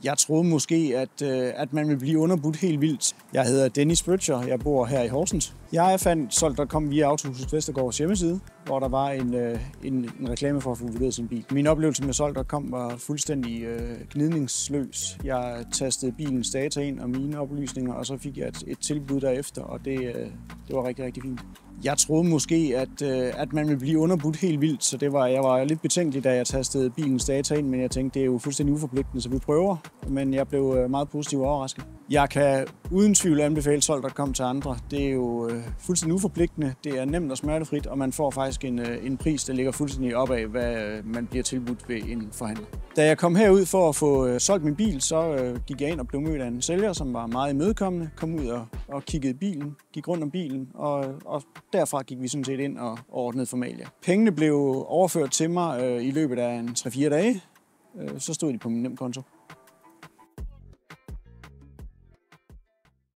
Jeg troede måske, at man ville blive underbudt helt vildt. Jeg hedder Dennis Bridger, jeg bor her i Horsens. Jeg fandt Solgt.com via Autohuset Vestergaards hjemmeside, hvor der var en reklame for at få vurderet sin bil. Min oplevelse med Solgt.com var fuldstændig gnidningsløs. Jeg tastede bilens data ind og mine oplysninger, og så fik jeg et tilbud derefter, og det var rigtig, rigtig fint. Jeg troede måske, at man ville blive underbudt helt vildt, så jeg var lidt betænkelig, da jeg tastede bilens data ind, men jeg tænkte, det er jo fuldstændig uforpligtende, så vi prøver. Men jeg blev meget positivt overrasket. Jeg kan uden tvivl anbefale Solgt.com til andre. Det er jo fuldstændig uforpligtende, det er nemt og smertefrit, og man får faktisk en pris, der ligger fuldstændig op af, hvad man bliver tilbudt ved en forhandler. Da jeg kom herud for at få solgt min bil, så gik jeg ind og blev mødt af en sælger, som var meget imødekommende, kom ud og kiggede bilen, gik rundt om bilen, og derfra gik vi sådan set ind og ordnede formalia. Pengene blev overført til mig i løbet af 3-4 dage, så stod de på min nemkonto.